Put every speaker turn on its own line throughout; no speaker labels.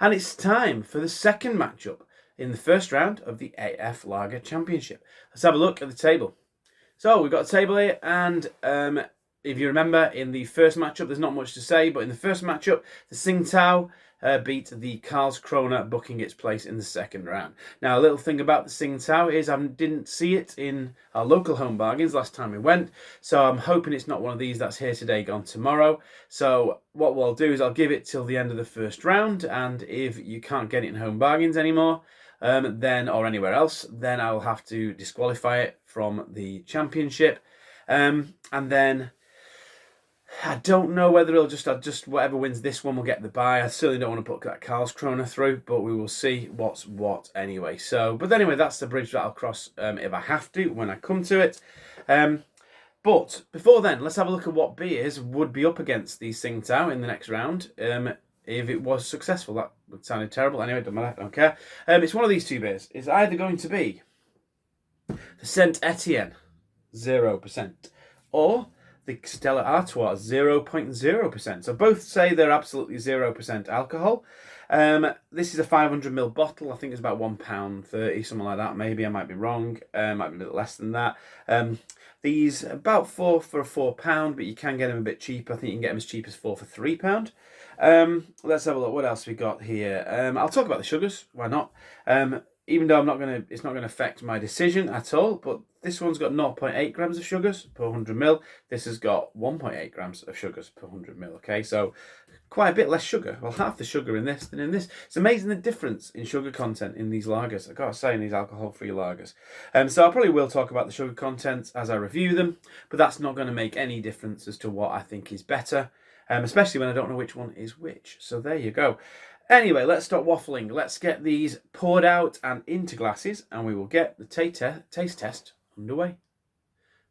And it's time for the second matchup in the first round of the AF Lager Championship. Let's have a look at the table. So we've got a table here, and if you remember, in the first matchup, there's not much to say, but in the first matchup, the Tsingtao beat the Karlskrona, booking its place in the second round. Now, a little thing about the Tsingtao is I didn't see it in our local home bargains last time we went, so I'm hoping it's not one of these that's here today, gone tomorrow. So what we'll do is I'll give it till the end of the first round, and if you can't get it in home bargains anymore, then or anywhere else, then I'll have to disqualify it from the championship, and then I don't know whether it'll just whatever wins this one will get the bye. I certainly don't want to put that Karlskrona through, but we will see what's what anyway. So, but anyway, that's the bridge that I'll cross if I have to when I come to it. But before then, let's have a look at what beers would be up against the Tsingtao in the next round. If it was successful, that would sound terrible. Anyway, it doesn't matter. I don't care. It's one of these two beers. It's either going to be the Saint Etienne 0%, or the Stella Artois 0.0%. So both say they're absolutely 0% alcohol. This is a 500ml bottle. I think it's about £1.30, something like that. Maybe I might be wrong. Might be a bit less than that. These about £4 for a £4, but you can get them a bit cheaper. I think you can get them as cheap as £4 for £3. Let's have a look. What else we got here? I'll talk about the sugars. Why not? Even though it's not gonna affect my decision at all. But this one's got 0.8 grams of sugars per 100ml. This has got 1.8 grams of sugars per 100ml. Okay, so quite a bit less sugar. Well, half the sugar in this than in this. It's amazing the difference in sugar content in these lagers. I've got to say, in these alcohol-free lagers. So I probably will talk about the sugar content as I review them, but that's not going to make any difference as to what I think is better, especially when I don't know which one is which. So there you go. Anyway, let's stop waffling. Let's get these poured out and into glasses, and we will get the taste test underway.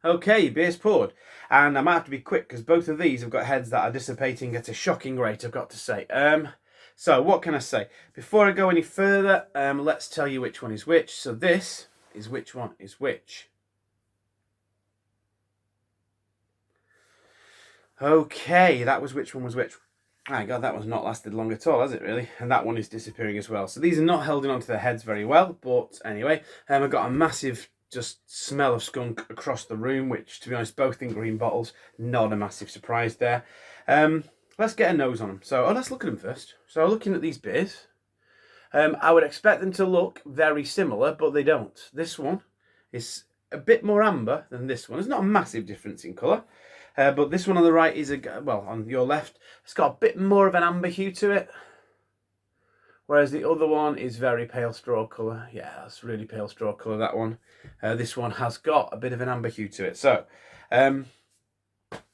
Okay, beer's poured. And I might have to be quick because both of these have got heads that are dissipating at a shocking rate, I've got to say. So what can I say? Before I go any further, let's tell you which one is which. So this is which one is which. Okay, that was which one was which. My God, that one's not lasted long at all, has it really? And that one is disappearing as well. So these are not holding onto their heads very well, but anyway, I've got a massive just smell of skunk across the room, which, to be honest, both in green bottles, not a massive surprise there. Let's get a nose on them. So, let's look at them first. So, looking at these beers, I would expect them to look very similar, but they don't. This one is a bit more amber than this one. There's not a massive difference in colour. But this one on the right is, on your left, it's got a bit more of an amber hue to it. Whereas the other one is very pale straw colour. Yeah, that's really pale straw colour, that one. This one has got a bit of an amber hue to it. So if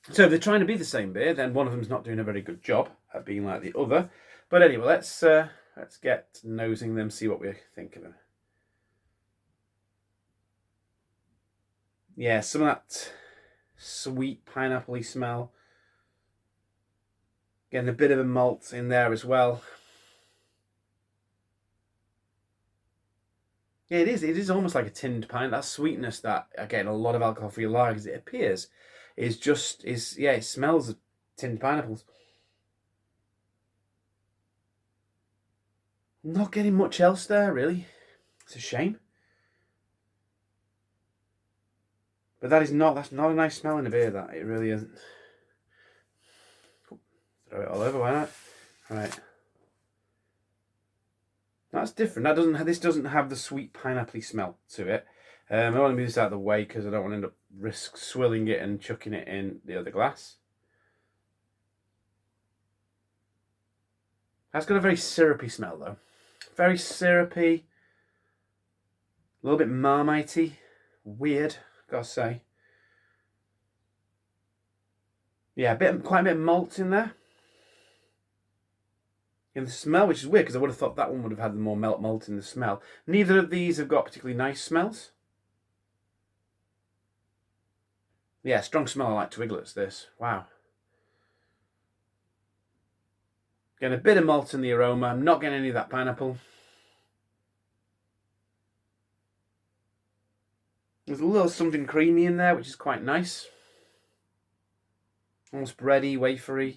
they're trying to be the same beer, then one of them's not doing a very good job at being like the other. But anyway, let's get nosing them, see what we think of them. Yeah, some of that sweet pineapple-y smell. Getting a bit of a malt in there as well. Yeah, it is. It is almost like a tinned pint. That sweetness that, again, a lot of alcohol-free lagers, it appears, it smells of tinned pineapples. Not getting much else there, really. It's a shame. But that's not a nice smell in a beer, that. It really isn't. Throw it all over, why not? Right. That's different. This doesn't have the sweet pineapple-y smell to it. I want to move this out of the way because I don't want to end up risk swilling it and chucking it in the other glass. That's got a very syrupy smell though. Very syrupy. A little bit marmitey. Weird, gotta say. Yeah, quite a bit of malt in there. In the smell, which is weird because I would have thought that one would have had more malt in the smell. Neither of these have got particularly nice smells. Yeah, strong smell like Twiglets, this. Wow. Getting a bit of malt in the aroma. I'm not getting any of that pineapple. There's a little something creamy in there, which is quite nice. Almost bready, wafery.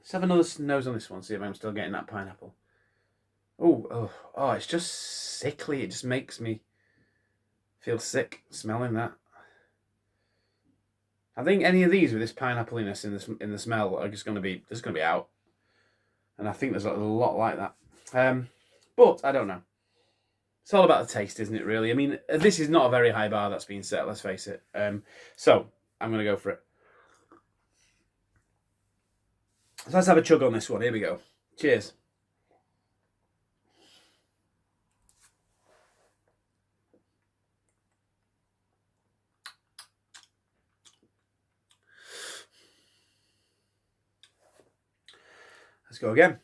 Let's have another nose on this one, see if I'm still getting that pineapple. Oh, it's just sickly. It just makes me feel sick smelling that. I think any of these with this pineappliness in the smell are just going to be out. And I think there's a lot like that. But I don't know. It's all about the taste, isn't it, really? I mean, this is not a very high bar that's been set, let's face it. So I'm going to go for it. So let's have a chug on this one. Here we go. Cheers. Let's go again.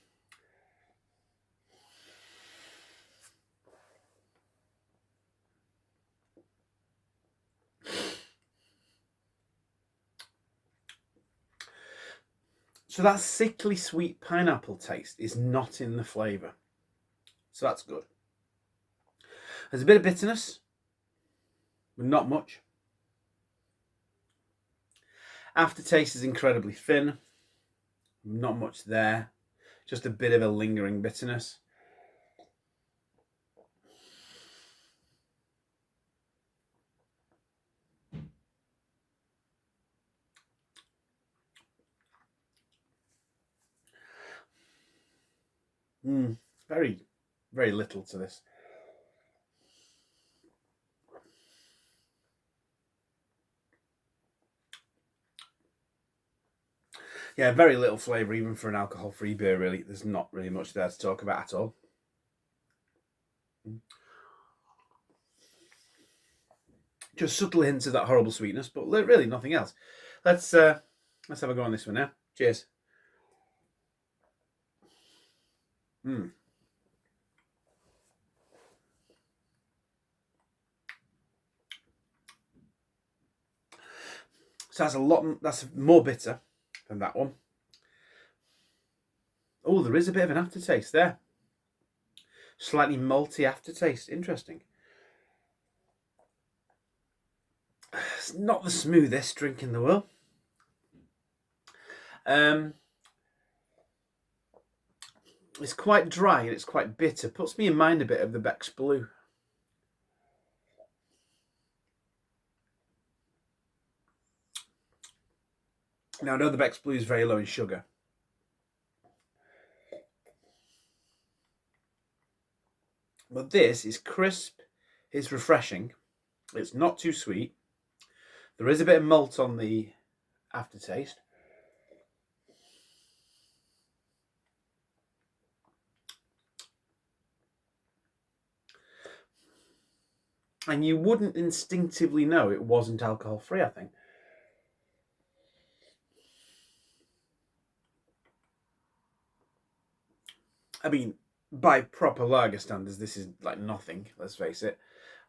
So that sickly sweet pineapple taste is not in the flavour. So that's good. There's a bit of bitterness, but not much. Aftertaste is incredibly thin. Not much there. Just a bit of a lingering bitterness. Very, very little to this. Yeah, very little flavour even for an alcohol-free beer, really. There's not really much there to talk about at all. Just subtle hints of that horrible sweetness, but really nothing else. Let's have a go on this one now. Cheers. So that's more bitter than that one. Oh, there is a bit of an aftertaste there. Slightly malty aftertaste. Interesting. It's not the smoothest drink in the world. It's quite dry and it's quite bitter. Puts me in mind a bit of the Beck's Blue. Now, I know the Beck's Blue is very low in sugar. But this is crisp, it's refreshing, it's not too sweet. There is a bit of malt on the aftertaste. And you wouldn't instinctively know it wasn't alcohol-free, I think. I mean, by proper lager standards, this is like nothing, let's face it.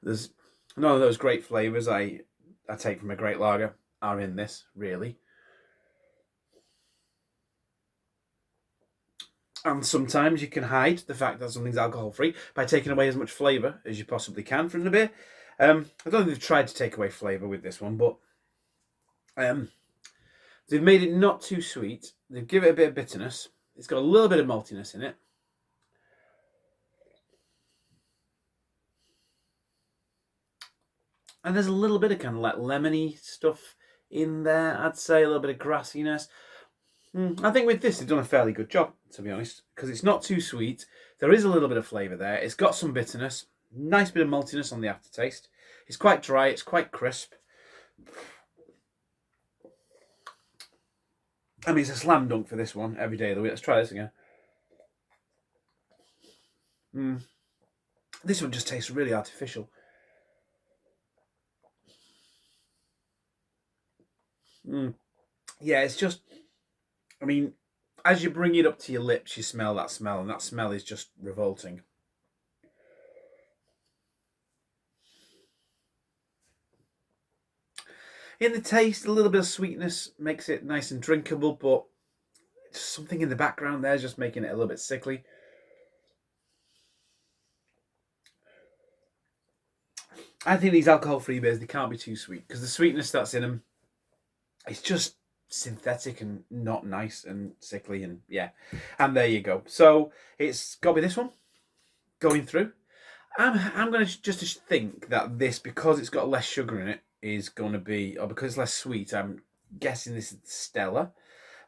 There's none of those great flavours I take from a great lager are in this, really. And sometimes you can hide the fact that something's alcohol-free by taking away as much flavour as you possibly can from the beer. I don't think they've tried to take away flavour with this one, but they've made it not too sweet. They've given it a bit of bitterness. It's got a little bit of maltiness in it. And there's a little bit of kind of like lemony stuff in there, I'd say. A little bit of grassiness. I think with this, they've done a fairly good job, to be honest, because it's not too sweet. There is a little bit of flavour there. It's got some bitterness. Nice bit of maltiness on the aftertaste. It's quite dry. It's quite crisp. I mean, it's a slam dunk for this one every day of the week. Let's try this again. This one just tastes really artificial. Yeah, it's just, I mean, as you bring it up to your lips, you smell, and that smell is just revolting. In the taste, a little bit of sweetness makes it nice and drinkable, but something in the background there is just making it a little bit sickly. I think these alcohol-free beers, they can't be too sweet because the sweetness that's in them, it's just synthetic and not nice and sickly, and yeah. And there you go. So it's got to be this one going through. I'm going to just think that this, because it's got less sugar in it, is going to be, or because it's less sweet, I'm guessing this is Stella.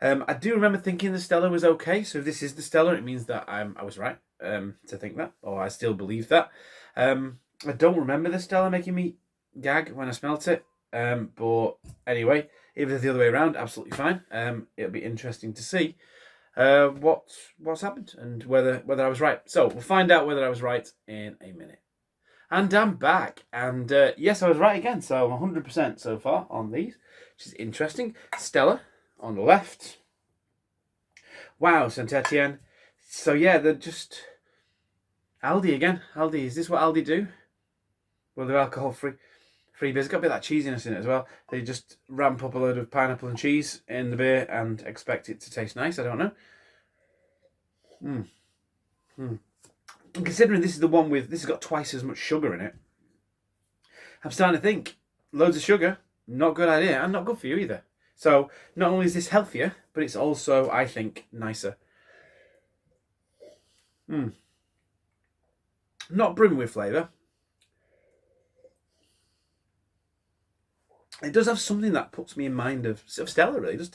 I do remember thinking the Stella was okay, so if this is the Stella, it means that I was right to think that, or I still believe that. I don't remember the Stella making me gag when I smelt it, but anyway, if it's the other way around, absolutely fine. It'll be interesting to see what's happened and whether I was right. So we'll find out whether I was right in a minute. And I'm back, and yes, I was right again. So 100% so far on these, which is interesting. Stella on the left. Wow, Saint Etienne. So yeah, they're just Aldi again. Aldi, is this what Aldi do? Well, they're alcohol-free beers. It's got a bit of that cheesiness in it as well. They just ramp up a load of pineapple and cheese in the beer and expect it to taste nice. I don't know. And considering this is the one with, this has got twice as much sugar in it, I'm starting to think, loads of sugar, not a good idea, and not good for you either. So not only is this healthier, but it's also, I think, nicer. Not brimming with flavour. It does have something that puts me in mind of Stella, really. It does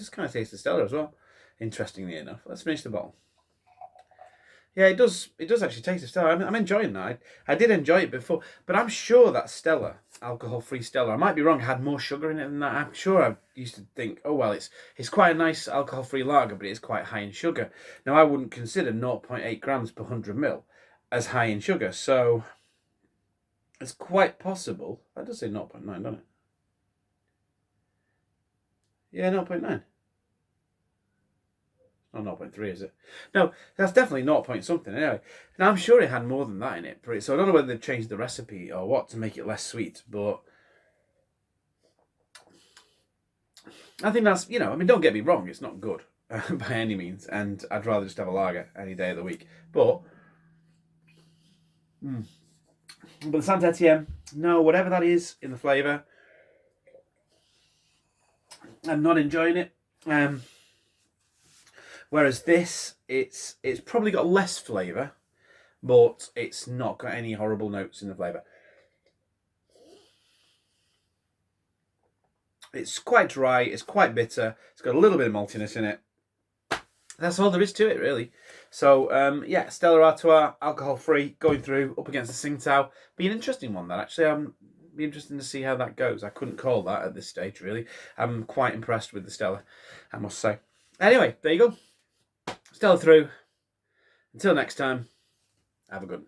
kind of taste of Stella as well, interestingly enough. Let's finish the bottle. Yeah, it does actually taste of Stella. I'm enjoying that. I did enjoy it before, but I'm sure that Stella, alcohol-free Stella, I might be wrong, had more sugar in it than that. I'm sure I used to think, oh, well, it's quite a nice alcohol-free lager, but it is quite high in sugar. Now, I wouldn't consider 0.8 grams per 100 ml as high in sugar, so it's quite possible. That does say 0.9, doesn't it? Yeah, 0.9. Not 0.3, is it? No, that's definitely 0 point something anyway. Now, I'm sure it had more than that in it. So I don't know whether they've changed the recipe or what to make it less sweet. But I think that's, don't get me wrong. It's not good by any means. And I'd rather just have a lager any day of the week. But the Saint Etienne, no, whatever that is in the flavour, I'm not enjoying it. Whereas this, it's probably got less flavour, but it's not got any horrible notes in the flavour. It's quite dry, it's quite bitter, it's got a little bit of maltiness in it. That's all there is to it, really. So, yeah, Stella Artois, alcohol-free, going through, up against the Tsingtao. Be an interesting one, that, actually. Be interesting to see how that goes. I couldn't call that at this stage, really. I'm quite impressed with the Stella, I must say. Anyway, there you go. Stella through. Until next time, have a good one.